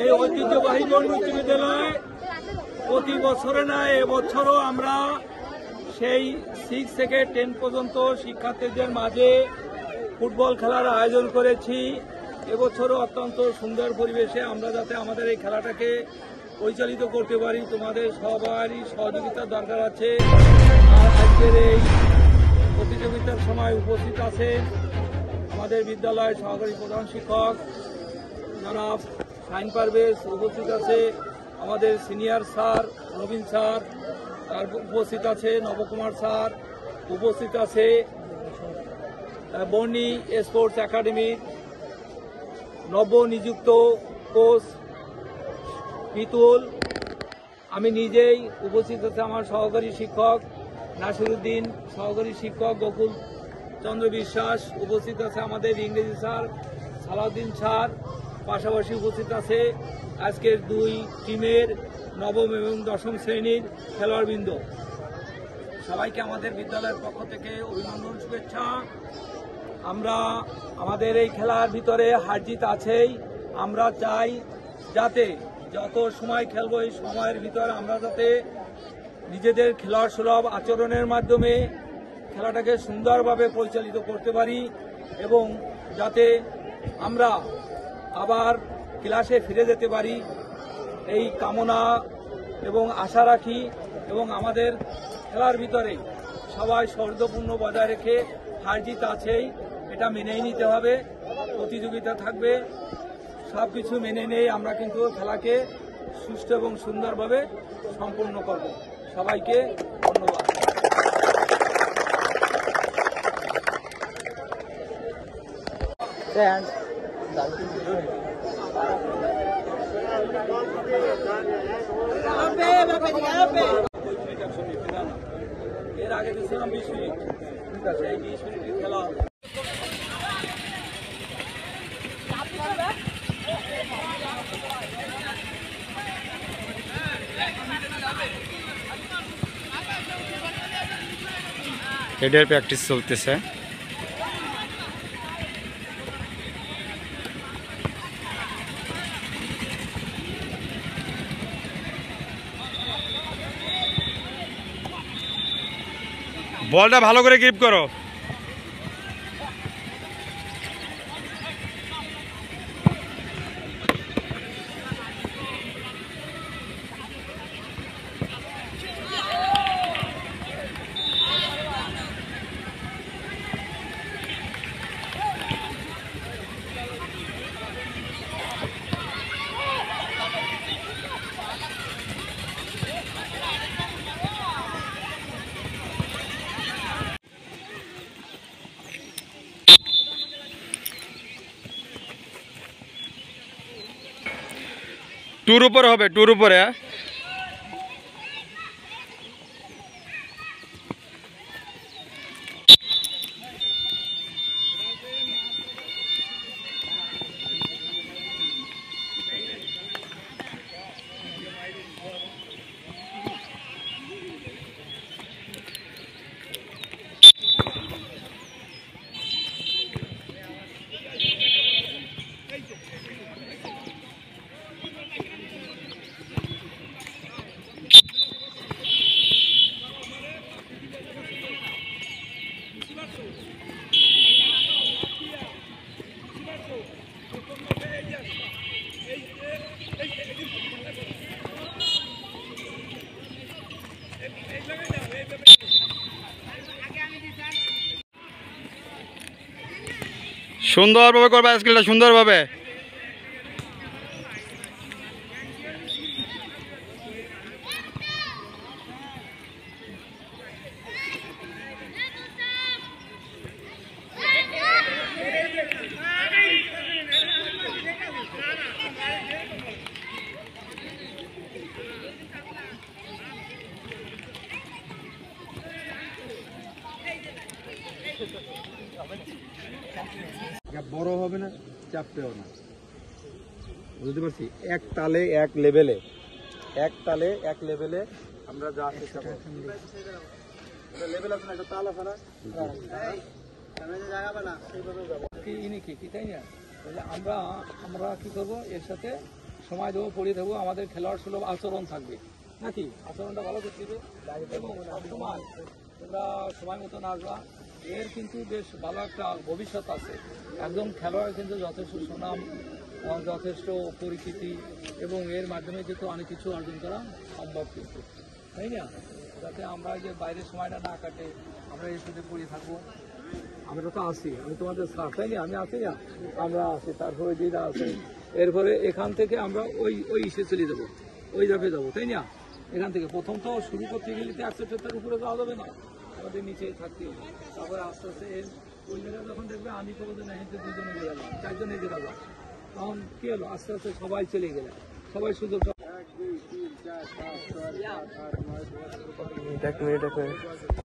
এই ঐতিহ্যবাহী জৈন উচ্চ বিদ্যালয় প্রতি বছরে না এবছরও আমরা সেই 6 থেকে 10 পর্যন্ত শিক্ষার্থীদের মাঝে ফুটবল খেলার আয়োজন করেছি। এবছরও অত্যন্ত সুন্দর পরিবেশে আমরা যাতে আমাদের এই খেলাটাকে পরিচালিত করতে পারি, তোমাদের সবারই সহযোগিতার দরকার আছে। আর আজকের এই প্রতিযোগিতার সময় উপস্থিত আছে আমাদের বিদ্যালয়ের সহকারী প্রধান শিক্ষক জনাব শাহিন পারভেজ, উপস্থিত আছে আমাদের সিনিয়র স্যার নবীন স্যার, আর উপস্থিত আছে নবকুমার স্যার, উপস্থিত আছে বর্ণি স্পোর্টস একাডেমির নবনিযুক্ত কোচ পিতুল, আমি নিজেই উপস্থিত আছে আমার সহকারী শিক্ষক নাসিরউদ্দিন, সহকারী শিক্ষক গোকুল চন্দ্র বিশ্বাস, উপস্থিত আছে আমাদের ইংরেজি স্যার সালাউদ্দিন স্যার, পাশাপাশি উপস্থিত আছে আজকের 2 টিমের নবম এবং দশম শ্রেণীর খেলোয়াড়বৃন্দ। সবাইকে আমাদের বিদ্যালয়ের পক্ষ থেকে অভিনন্দন, শুভেচ্ছা। আমরা আমাদের এই খেলার ভিতরে হার জিত আছেই। আমরা চাই যাতে যত সময় খেলবো এই সময়ের ভিতরে আমরা যাতে নিজেদের খেলোয়াড় সুলভ আচরণের মাধ্যমে খেলাটাকে সুন্দরভাবে পরিচালিত করতে পারি এবং যাতে আমরা আবার ক্লাসে ফিরে যেতে পারি এই কামনা এবং আশা রাখি। এবং আমাদের খেলার ভিতরে সবাই সৌহার্দ্যপূর্ণ বজায় রেখে হার জিত আছেই, এটা মেনেই নিতে হবে। প্রতিযোগিতা থাকবে, সবকিছু মেনে নিয়ে আমরা কিন্তু খেলাকে সুষ্ঠু এবং সুন্দরভাবে সম্পূর্ণ করব। সবাইকে ধন্যবাদ। এর আগে দিয়েছিলাম 20 মিনিট, সেই 20 মিনিটের খেলা। এটার প্র্যাকটিস চলতেছে। বলটা ভালো করে গ্রিপ করো। टूर ऊपर হবে, टूर ऊपर है। সুন্দরভাবে করবে স্কিলটা, সুন্দরভাবে। বড় হবে না, চাপতেও না, বুঝতে পারছি। এক তালে এক লেভেলে, এক তালে এক লেভেলে আমরা যা চেষ্টা করছি। লেভেল আছে না, একটা তাল আছে না, কি ইনি কি তাই না? তাহলে আমরা কি করবো, এর সাথে সময় দেবো, পড়িয়ে দেবো, আমাদের খেলোয়াড় সুলভ আচরণ থাকবে নাকি, আচরণটা ভালো করতে হবে এবং সবসময় তোমরা সময় মতো আসবা। এর কিন্তু বেশ ভালো একটা ভবিষ্যৎ আছে। একজন খেলোয়াড় কিন্তু যথেষ্ট সুনাম, যথেষ্ট পরিচিতি এবং এর মাধ্যমে কিন্তু অনেক কিছু অর্জন করা সম্ভব কিন্তু, তাই না? যাতে আমরা যে বাইরের সময়টা না কাটে, আমরা এর সাথে পড়ে থাকবো। আমরা তো আছি, আমি তোমাদের স্টাফ, তাই না? আমি আছি না, আমরা আছি, তারপরে যেটা আছে এরপরে এখান থেকে আমরা ওই ইসে চলে যাবো, ওই যাবে যাবো, তাই না? এখান থেকে প্রথম তো শুরু করতে গেলে তো 100 উপরে যাওয়া যাবে না, আমাদের নিচেই থাকতে হবে। তারপরে আস্তে আস্তে ওই জায়গায় যখন দেখবে আমি তো বলতে না, হেঁটে দুজনে গেলাম, চারজনে গেলাম, তখন কি হলো, আস্তে আস্তে সবাই চলে গেলে, সবাই সুযোগ। 1 2 3 4 5 6 7 8 9 10 11 12